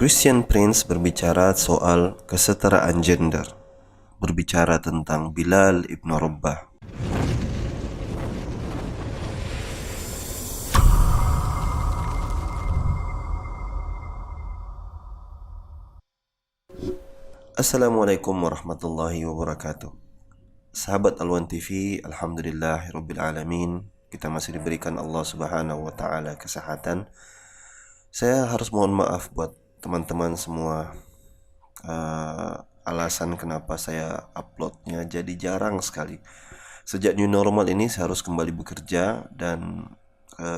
Christian Prince berbicara soal kesetaraan gender, berbicara tentang Bilal ibn Rabbah. Assalamualaikum warahmatullahi wabarakatuh. Sahabat Alwan TV, alhamdulillahirabbil alamin, kita masih diberikan Allah Subhanahu wa taala kesehatan. Saya harus mohon maaf buat teman-teman semua. Alasan kenapa saya uploadnya jadi jarang sekali. Sejak new normal ini saya harus kembali bekerja dan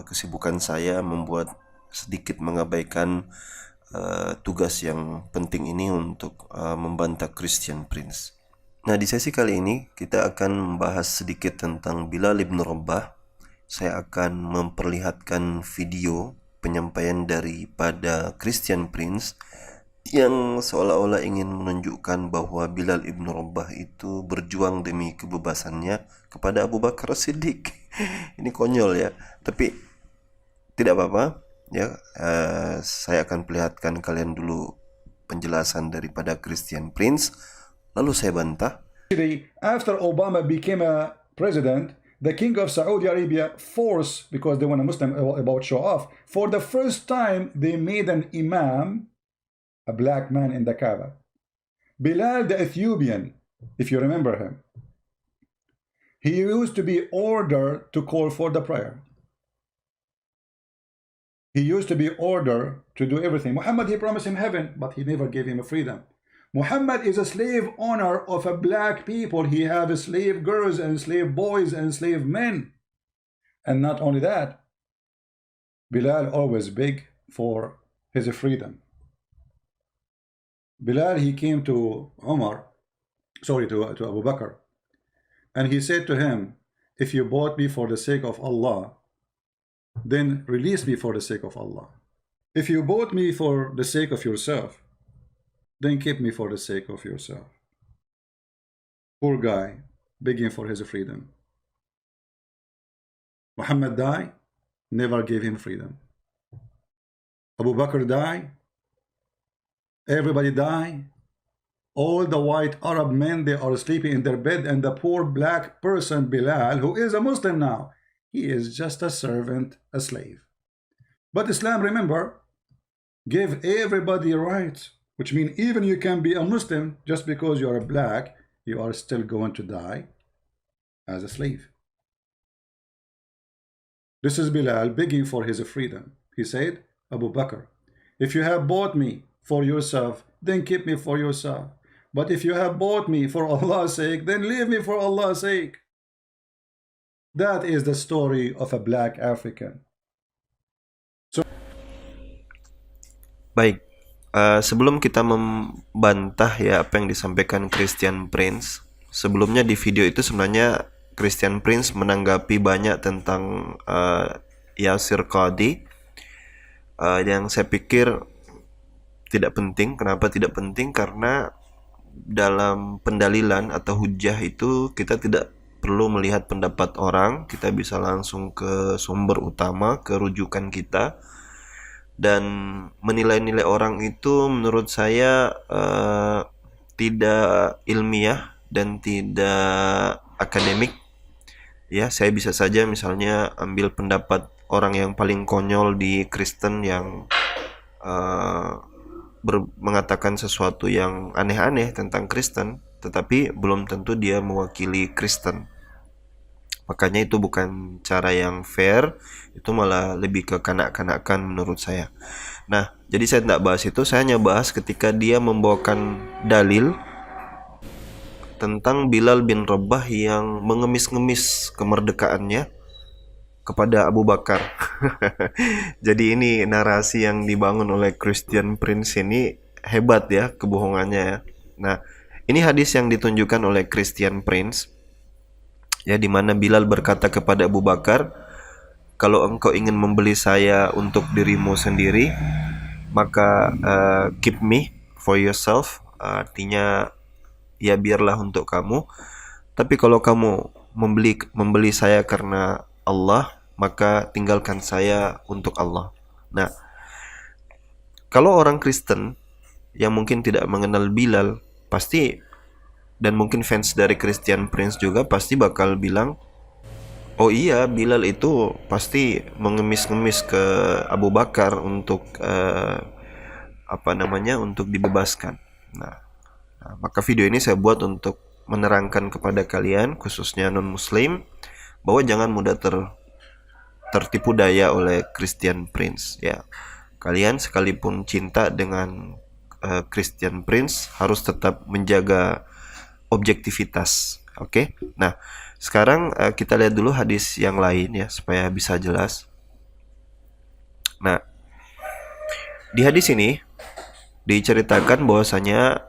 kesibukan saya membuat sedikit mengabaikan tugas yang penting ini untuk membantah Christian Prince. Nah, di sesi kali ini kita akan membahas sedikit tentang Bilal ibn Rabbah. Saya akan memperlihatkan video penyampaian daripada Christian Prince yang seolah-olah ingin menunjukkan bahwa Bilal ibn Rabbah itu berjuang demi kebebasannya kepada Abu Bakar Siddiq. Ini konyol ya, tapi tidak apa-apa ya. Saya akan perlihatkan kalian dulu penjelasan daripada Christian Prince, lalu saya bantah. After Obama became a president, the king of Saudi Arabia forced, because they want a Muslim about show off, for the first time they made an imam, a black man in the Kaaba. Bilal the Ethiopian, if you remember him, he used to be ordered to call for the prayer. He used to be ordered to do everything. Muhammad, he promised him heaven, but he never gave him a freedom. Muhammad is a slave owner of a black people. He have slave girls and slave boys and slave men. And not only that, Bilal always beg for his freedom. Bilal, he came to to Abu Bakr, and he said to him, if you bought me for the sake of Allah, then release me for the sake of Allah. If you bought me for the sake of yourself, then keep me for the sake of yourself. Poor guy, begging for his freedom. Muhammad died, never gave him freedom. Abu Bakr died, everybody died. All the white Arab men, they are sleeping in their bed, and the poor black person, Bilal, who is a Muslim now, he is just a servant, a slave. But Islam, remember, gave everybody rights, which means even you can be a Muslim, just because you are black, you are still going to die as a slave. This is Bilal begging for his freedom. He said, Abu Bakr, if you have bought me for yourself, then keep me for yourself. But if you have bought me for Allah's sake, then leave me for Allah's sake. That is the story of a black African. Baik, sebelum kita membantah ya apa yang disampaikan Christian Prince, sebelumnya di video itu sebenarnya Christian Prince menanggapi banyak tentang Yasir Qadhi yang saya pikir tidak penting. Kenapa tidak penting? Karena dalam pendalilan atau hujah itu kita tidak perlu melihat pendapat orang, kita bisa langsung ke sumber utama, ke rujukan kita. Dan menilai-nilai orang itu menurut saya tidak ilmiah dan tidak akademik. Ya, saya bisa saja misalnya ambil pendapat orang yang paling konyol di Kristen yang mengatakan sesuatu yang aneh-aneh tentang Kristen, tetapi belum tentu dia mewakili Kristen. Makanya itu bukan cara yang fair, itu malah lebih ke kanak-kanakan menurut saya. Nah, jadi saya tidak bahas itu, saya hanya bahas ketika dia membawakan dalil tentang Bilal bin Rabbah yang mengemis-ngemis kemerdekaannya kepada Abu Bakar. Jadi ini narasi yang dibangun oleh Christian Prince ini hebat ya kebohongannya ya. Nah, ini hadis yang ditunjukkan oleh Christian Prince ya, di mana Bilal berkata kepada Abu Bakar, kalau engkau ingin membeli saya untuk dirimu sendiri, maka keep me for yourself, artinya ya biarlah untuk kamu. Tapi kalau kamu membeli saya karena Allah, maka tinggalkan saya untuk Allah. Nah, Kalau orang Kristen yang mungkin tidak mengenal Bilal, pasti, dan mungkin fans dari Christian Prince juga pasti bakal bilang, oh iya, Bilal itu pasti mengemis-ngemis ke Abu Bakar untuk untuk dibebaskan. Nah, maka video ini saya buat untuk menerangkan kepada kalian, khususnya non-Muslim, bahwa jangan mudah tertipu daya oleh Christian Prince. Ya, kalian sekalipun cinta dengan Christian Prince harus tetap menjaga objektivitas. Oke. Nah, sekarang kita lihat dulu hadis yang lain ya supaya bisa jelas. Nah, di hadis ini diceritakan bahwasanya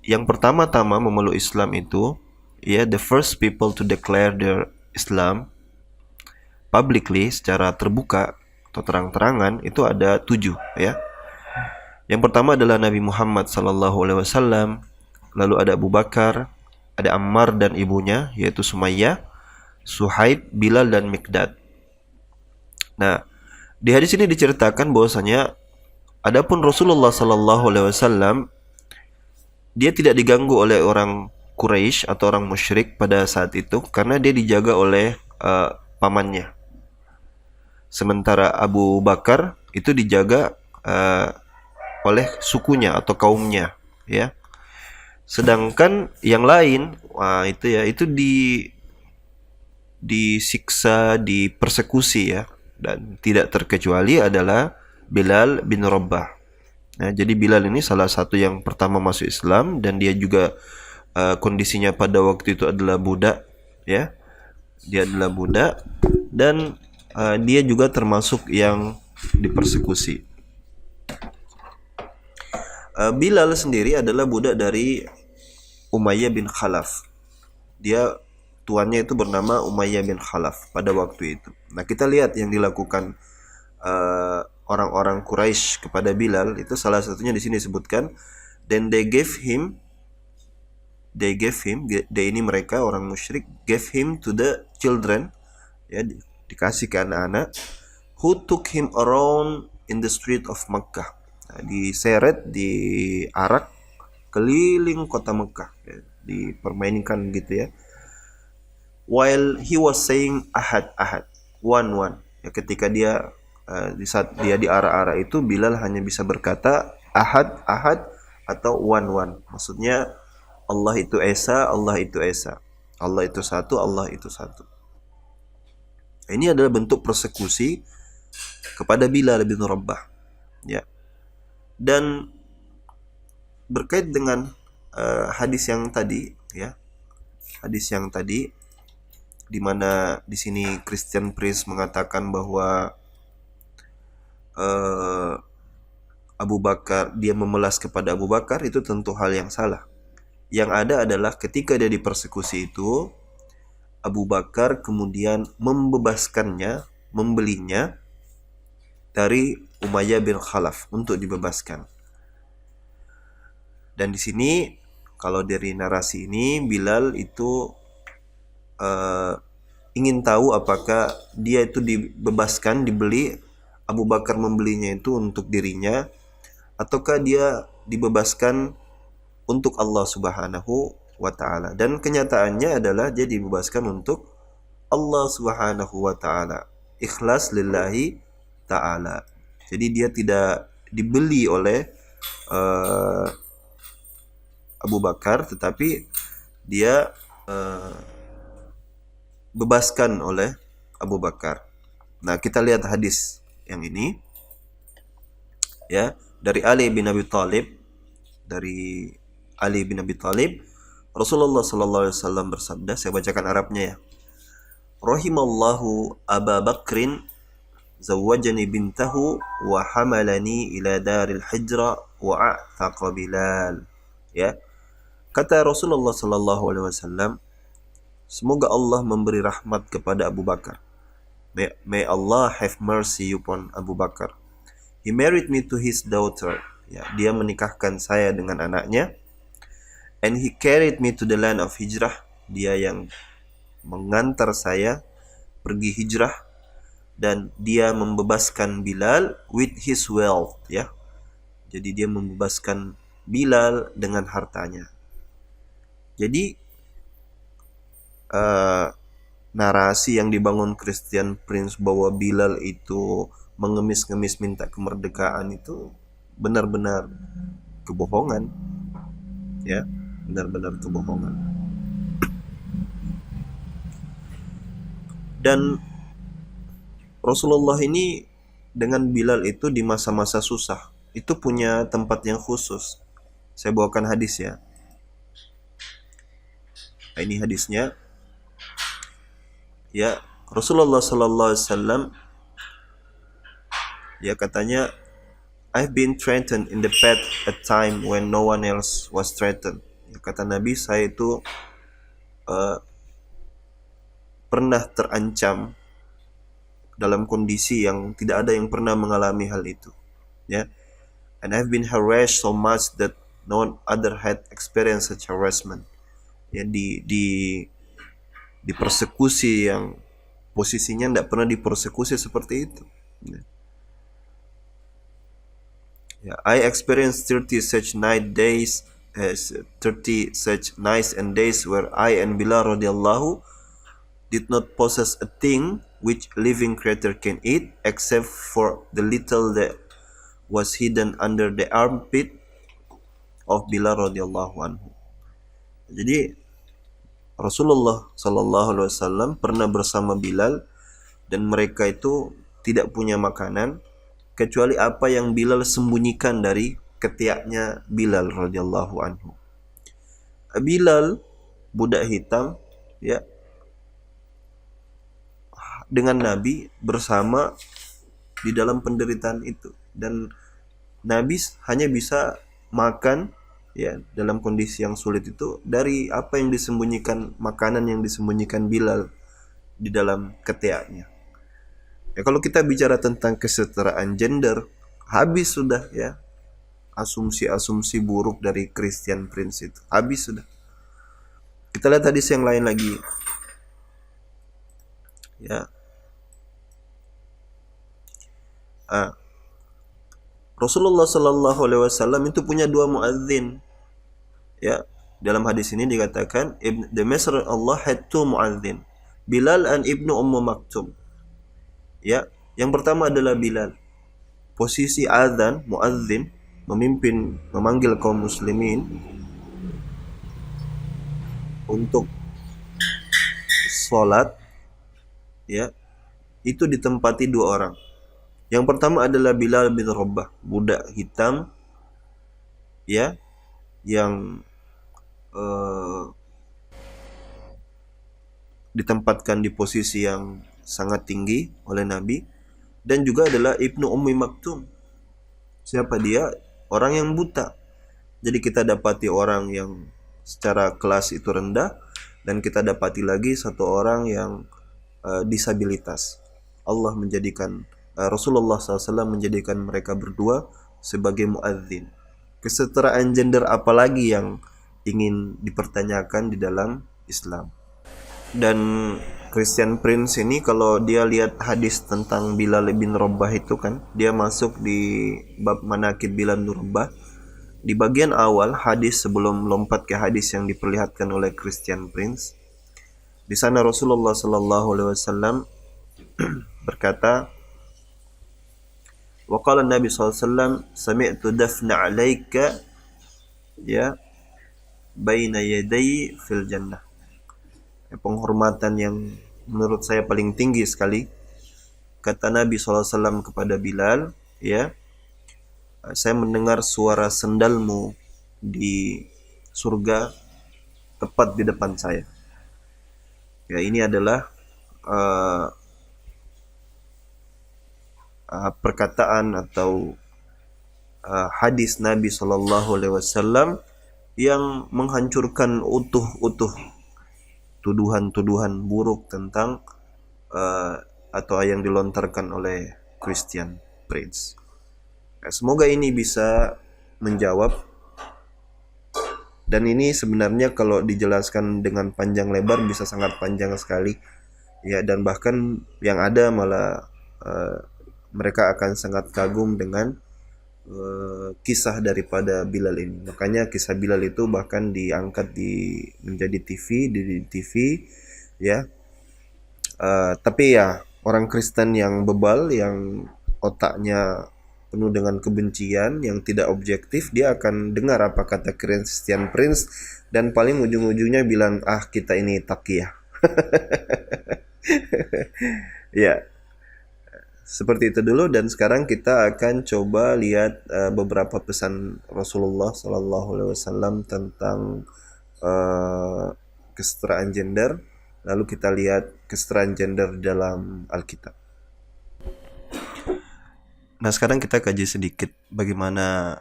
yang pertama-tama memeluk Islam itu, ya, the first people to declare their Islam publicly, secara terbuka atau terang-terangan, itu ada 7 ya. Yang pertama adalah Nabi Muhammad SAW, lalu ada Abu Bakar, ada Ammar dan ibunya yaitu Sumayyah, Suhaib, Bilal dan Mikdad. Nah, di hadis ini diceritakan bahwasanya adapun Rasulullah SAW, dia tidak diganggu oleh orang Quraisy atau orang musyrik pada saat itu karena dia dijaga oleh pamannya. Sementara Abu Bakar itu dijaga oleh sukunya atau kaumnya, ya. Sedangkan yang lain, itu disiksa, dipersekusi ya, dan tidak terkecuali adalah Bilal bin Rabah. Nah, jadi Bilal ini salah satu yang pertama masuk Islam dan dia juga kondisinya pada waktu itu adalah budak, ya. Dia adalah budak dan dia juga termasuk yang dipersekusi. Bilal sendiri adalah budak dari Umayyah bin Khalaf. Dia tuannya itu bernama Umayyah bin Khalaf pada waktu itu. Nah, kita lihat yang dilakukan orang-orang Quraisy kepada Bilal itu salah satunya di sini disebutkan, then they ini mereka orang musyrik, gave him to the children, ya, dikasih ke anak-anak, who took him around in the street of Makkah. Nah, diseret, diarak keliling kota Mekah, ya, dipermainkan gitu ya. While he was saying ahad, one. Ya, ketika dia di saat dia diarak-arak itu, Bilal hanya bisa berkata ahad atau one. Maksudnya Allah itu esa, Allah itu esa. Allah itu satu, Allah itu satu. Ini adalah bentuk persekusi kepada Bilal bin Rabah, ya. Dan berkait dengan hadis yang tadi, ya. Hadis yang tadi di mana di sini Christian Prince mengatakan bahwa Abu Bakar, dia memelas kepada Abu Bakar, itu tentu hal yang salah. Yang ada adalah ketika dia dipersekusi itu, Abu Bakar kemudian membebaskannya, membelinya dari Umayyah bin Khalaf untuk dibebaskan. Dan di sini kalau dari narasi ini, Bilal itu ingin tahu apakah dia itu dibebaskan, dibeli, Abu Bakar membelinya itu untuk dirinya, ataukah dia dibebaskan untuk Allah Subhanahu wa ta'ala. Dan kenyataannya adalah dia dibebaskan untuk Allah Subhanahu wa ta'ala, ikhlas lillahi ta'ala. Jadi dia tidak dibeli oleh Abu Bakar, tetapi dia bebaskan oleh Abu Bakar. Nah, kita lihat hadis yang ini, ya, dari Ali bin Abi Thalib. Dari Ali bin Abi Thalib, Rasulullah sallallahu alaihi wasallam bersabda, saya bacakan Arabnya ya. Rahimallahu Aba Bakrin zawwajani bintahu wa hamalani ila daril hijra wa a'taqa Bilal. Ya. Kata Rasulullah sallallahu alaihi wasallam, semoga Allah memberi rahmat kepada Abu Bakar. May Allah have mercy upon Abu Bakar. He married me to his daughter. Ya, dia menikahkan saya dengan anaknya. And he carried me to the land of hijrah. Dia yang mengantar saya pergi hijrah. dan dia membebaskan Bilal with his wealth, ya. Jadi dia membebaskan Bilal dengan hartanya. Jadi narasi yang dibangun Christian Prince bahwa Bilal itu mengemis-ngemis minta kemerdekaan itu benar-benar kebohongan, ya, benar-benar kebohongan. Dan Rasulullah ini dengan Bilal itu di masa-masa susah itu punya tempat yang khusus. Saya bawakan hadis, ya. Nah, ini hadisnya, ya. Rasulullah sallallahu alaihi wasallam, ya, katanya, I've been threatened in the path at time when no one else was threatened. Ya, kata Nabi, saya itu pernah terancam dalam kondisi yang tidak ada yang pernah mengalami hal itu, ya. And I've been harassed so much that no other had experienced such harassment. Ya, di persekusi yang posisinya tidak pernah dipersekusi seperti itu. Ya, I experienced 30 such nights and days where I and Bilal radhiyallahu did not possess a thing which living creature can eat except for the little that was hidden under the armpit of Bilal radhiyallahu anhu. Jadi Rasulullah sallallahu alaihi wasallam pernah bersama Bilal dan mereka itu tidak punya makanan kecuali apa yang Bilal sembunyikan dari ketiaknya Bilal radhiyallahu anhu. Bilal, budak hitam, ya, dengan Nabi bersama di dalam penderitaan itu, dan Nabi hanya bisa makan, ya, dalam kondisi yang sulit itu dari apa yang disembunyikan, makanan yang disembunyikan Bilal di dalam ketiaknya. Ya, kalau kita bicara tentang kesetaraan gender, habis sudah, ya, asumsi-asumsi buruk dari Christian Prince itu habis sudah. Kita lihat hadis yang lain lagi, ya. Rasulullah sallallahu alaihi wasallam itu punya dua muadzin, ya. Dalam hadis ini dikatakan the messenger of Allah had two muadzin, Bilal and Ibnu Maktum. Ya, yang pertama adalah Bilal. Posisi azan, muadzin, memimpin, memanggil kaum muslimin untuk sholat, ya, itu ditempati dua orang. Yang pertama adalah Bilal bin Rabah, budak hitam, ya, yang ditempatkan di posisi yang sangat tinggi oleh Nabi, dan juga adalah Ibnu Maktum. Siapa dia? Orang yang buta. Jadi kita dapati orang yang secara kelas itu rendah, dan kita dapati lagi satu orang yang disabilitas. Allah menjadikan Rasulullah SAW menjadikan mereka berdua sebagai muadzin. Kesetaraan gender apalagi yang ingin dipertanyakan di dalam Islam? Dan Christian Prince ini kalau dia lihat hadis tentang Bilal bin Rabah itu kan, dia masuk di bab manaqib Bilal bin Rabah. Di bagian awal hadis sebelum lompat ke hadis yang diperlihatkan oleh Christian Prince, di sana Rasulullah sallallahu alaihi wasallam berkata, wa qala Nabi sallallahu alaihi wasallam sami'tu dafna 'alaika, ya, baina yaday fil jannah. Penghormatan yang menurut saya paling tinggi sekali, kata Nabi SAW kepada Bilal, ya, saya mendengar suara sendalmu di surga tepat di depan saya. Ya, ini adalah perkataan atau hadis Nabi SAW yang menghancurkan utuh-utuh tuduhan-tuduhan buruk tentang atau yang dilontarkan oleh Christian Prince. Semoga ini bisa menjawab, dan ini sebenarnya kalau dijelaskan dengan panjang lebar bisa sangat panjang sekali, ya, dan bahkan yang ada malah mereka akan sangat kagum dengan kisah daripada Bilal ini. Makanya kisah Bilal itu bahkan diangkat menjadi di TV ya. Tapi ya orang Kristen yang bebal, yang otaknya penuh dengan kebencian, yang tidak objektif, dia akan dengar apa kata Christian Prince dan paling ujung-ujungnya bilang, ah kita ini takiyah. Ya, seperti itu dulu dan sekarang kita akan coba lihat beberapa pesan Rasulullah Sallallahu Alaihi Wasallam tentang kesetaraan gender. Lalu kita lihat kesetaraan gender dalam Alkitab. Nah, sekarang kita kaji sedikit bagaimana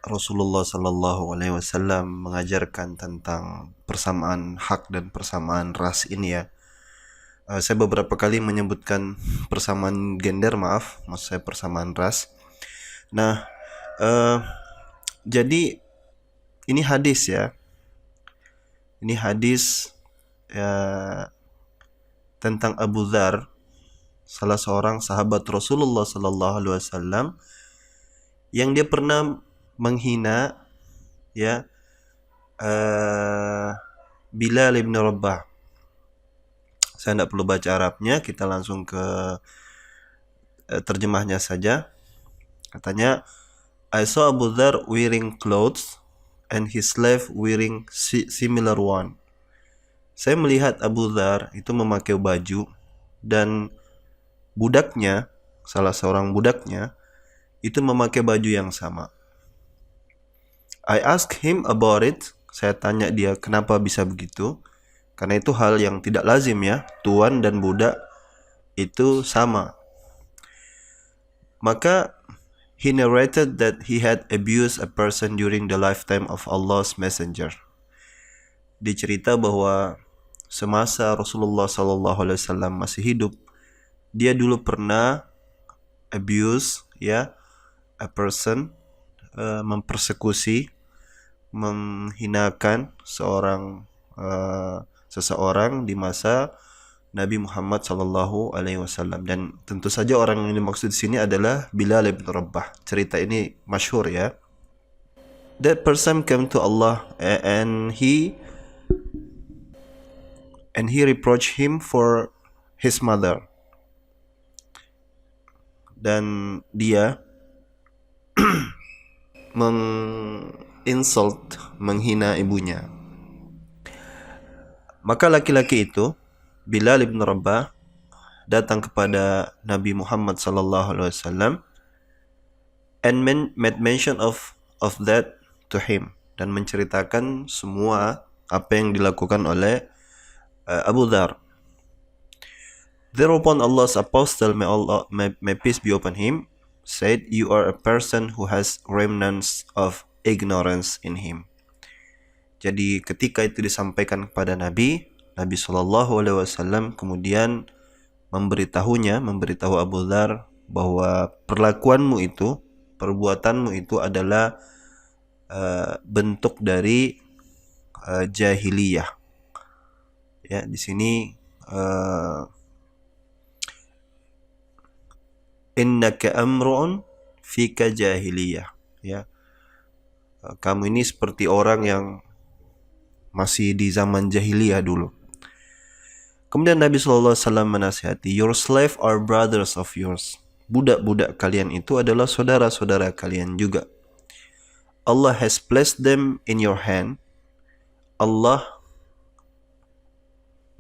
Rasulullah Sallallahu Alaihi Wasallam mengajarkan tentang persamaan hak dan persamaan ras ini ya. Saya beberapa kali menyebutkan persamaan gender, maksud saya persamaan ras. Nah, jadi ini hadis ya. Ini hadis ya, tentang Abu Dzar, salah seorang sahabat Rasulullah Sallallahu Alaihi Wasallam yang dia pernah menghina ya Bilal bin Rabah. Saya tidak perlu baca Arabnya, kita langsung ke terjemahnya saja. Katanya, I saw Abu Dzar wearing clothes and his slave wearing similar one. Saya melihat Abu Dzar itu memakai baju dan budaknya, salah seorang budaknya, itu memakai baju yang sama. I asked him about it. Saya tanya dia kenapa bisa begitu. Karena itu hal yang tidak lazim ya, tuan dan budak itu sama. Maka he narrated that he had abused a person during the lifetime of Allah's messenger. Dicerita bahwa semasa Rasulullah SAW masih hidup, dia dulu pernah abuse ya a person, mempersekusi, menghinakan seseorang di masa Nabi Muhammad Sallallahu Alaihi Wasallam. Dan tentu saja orang yang dimaksud di sini adalah Bilal bin Rabah. Cerita ini masyhur ya. That person came to Allah and he reproached him for his mother. Dan dia menghina ibunya. Maka laki-laki itu, Bilal bin Rabah, datang kepada Nabi Muhammad sallallahu alaihi wasallam and made mention of that to him, dan menceritakan semua apa yang dilakukan oleh Abu Dzar. Thereupon Allah's apostle, may peace be upon him, said, you are a person who has remnants of ignorance in him. Jadi ketika itu disampaikan kepada Nabi Sallallahu Alaihi Wasallam kemudian memberitahu Abu Dzar bahwa perbuatanmu itu adalah bentuk dari jahiliyah. Ya, di sini innaka amru'un fika jahiliyah, ya. Kamu ini seperti orang yang masih di zaman jahiliyah dulu. Kemudian Nabi SAW menasihati, your slave are brothers of yours. Budak-budak kalian itu adalah saudara-saudara kalian juga. Allah has placed them in your hand. Allah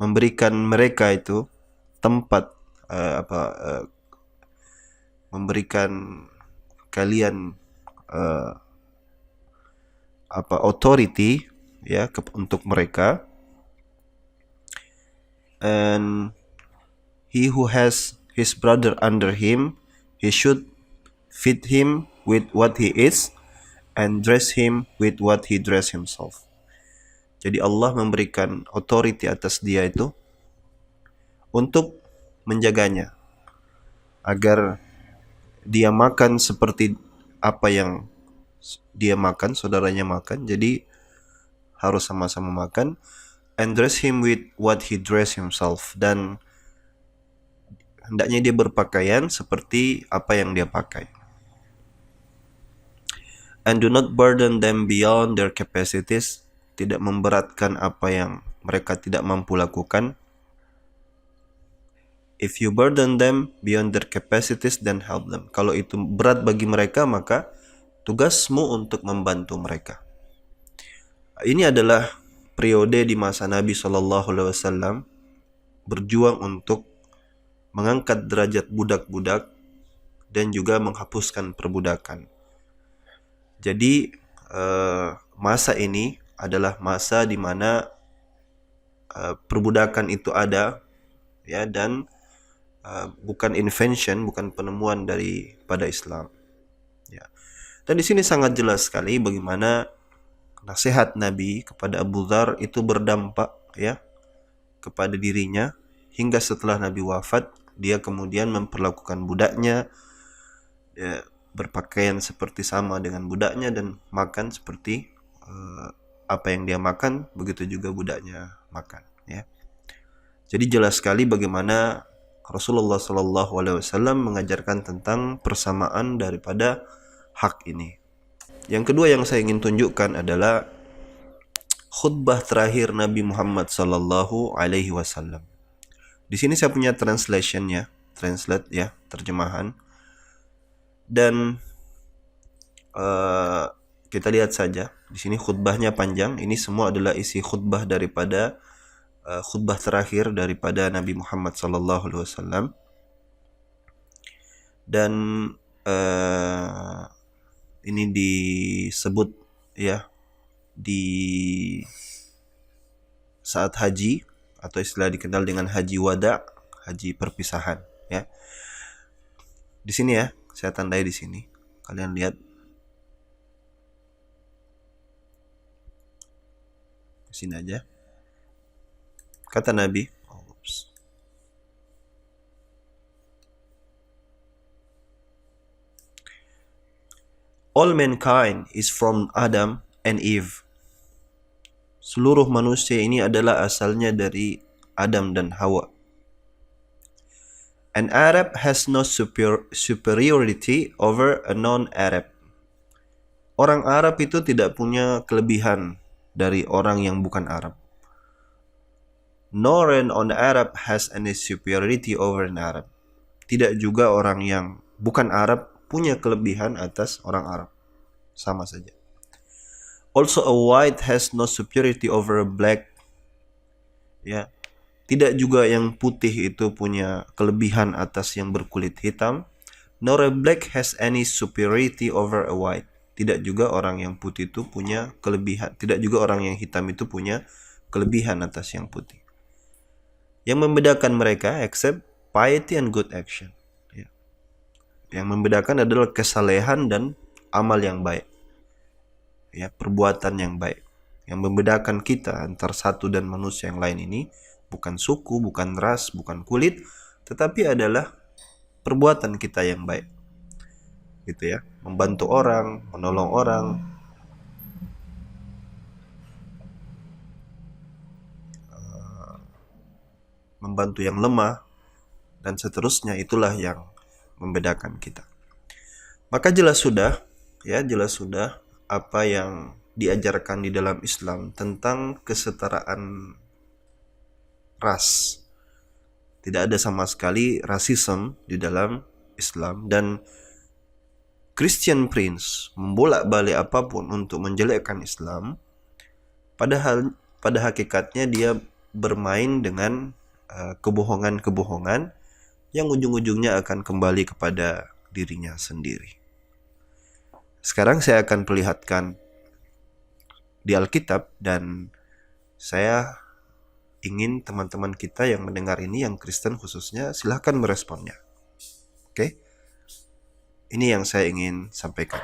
memberikan mereka itu tempat, memberikan kalian authority ya untuk mereka. And he who has his brother under him, he should feed him with what he eats and dress him with what he dress himself. Jadi Allah memberikan authority atas dia itu untuk menjaganya agar dia makan seperti apa yang dia makan, saudaranya makan. Jadi harus sama-sama makan. And dress him with what he dress himself. Dan hendaknya dia berpakaian seperti apa yang dia pakai. And do not burden them beyond their capacities, tidak memberatkan apa yang mereka tidak mampu lakukan. If you burden them beyond their capacities, then help them. Kalau itu berat bagi mereka, maka tugasmu untuk membantu mereka. Ini adalah periode di masa Nabi SAW berjuang untuk mengangkat derajat budak-budak dan juga menghapuskan perbudakan. Jadi masa ini adalah masa di mana perbudakan itu ada, ya, dan bukan invention, bukan penemuan daripada Islam. Ya. Dan di sini sangat jelas sekali bagaimana nasihat Nabi kepada Abu Dzar itu berdampak, ya, kepada dirinya hingga setelah Nabi wafat, dia kemudian memperlakukan budaknya, ya, berpakaian seperti sama dengan budaknya dan makan seperti apa yang dia makan, begitu juga budaknya makan, ya. Jadi jelas sekali bagaimana Rasulullah SAW mengajarkan tentang persamaan daripada hak ini. Yang kedua yang saya ingin tunjukkan adalah khutbah terakhir Nabi Muhammad SAW. Di sini saya punya translate ya, terjemahan. Dan kita lihat saja. Di sini khutbahnya panjang. Ini semua adalah isi khutbah daripada khutbah terakhir daripada Nabi Muhammad SAW. Dan ini disebut, ya, di saat haji, atau istilah dikenal dengan haji wada, haji perpisahan, ya. Di sini, ya, saya tandai di sini. Kalian lihat. Di sini aja. Kata Nabi, all mankind is from Adam and Eve. Seluruh manusia ini adalah asalnya dari Adam dan Hawa. An Arab has no superiority over a non-Arab. Orang Arab itu tidak punya kelebihan dari orang yang bukan Arab. Nor an non-Arab has any superiority over an Arab. Tidak juga orang yang bukan Arab punya kelebihan atas orang Arab. Sama saja. Also a white has no superiority over a black. Ya. Tidak juga yang putih itu punya kelebihan atas yang berkulit hitam. Nor a black has any superiority over a white. Tidak juga orang yang putih itu punya kelebihan. Tidak juga orang yang hitam itu punya kelebihan atas yang putih. Yang membedakan mereka except piety and good action. Ya. Yang membedakan adalah kesalehan dan amal yang baik. Ya, perbuatan yang baik. Yang membedakan kita antara satu dan manusia yang lain ini bukan suku, bukan ras, bukan kulit, tetapi adalah perbuatan kita yang baik. Gitu, ya. Membantu orang, menolong orang, membantu yang lemah, dan seterusnya. Itulah yang membedakan kita. Maka jelas sudah apa yang diajarkan di dalam Islam tentang kesetaraan ras. Tidak ada sama sekali rasisme di dalam Islam, dan Christian Prince membolak-balik apapun untuk menjelekkan Islam, padahal pada hakikatnya dia bermain dengan kebohongan-kebohongan yang ujung-ujungnya akan kembali kepada dirinya sendiri. Sekarang saya akan perlihatkan di Alkitab, dan saya ingin teman-teman kita yang mendengar ini, yang Kristen khususnya, silahkan meresponnya. Oke? Ini yang saya ingin sampaikan.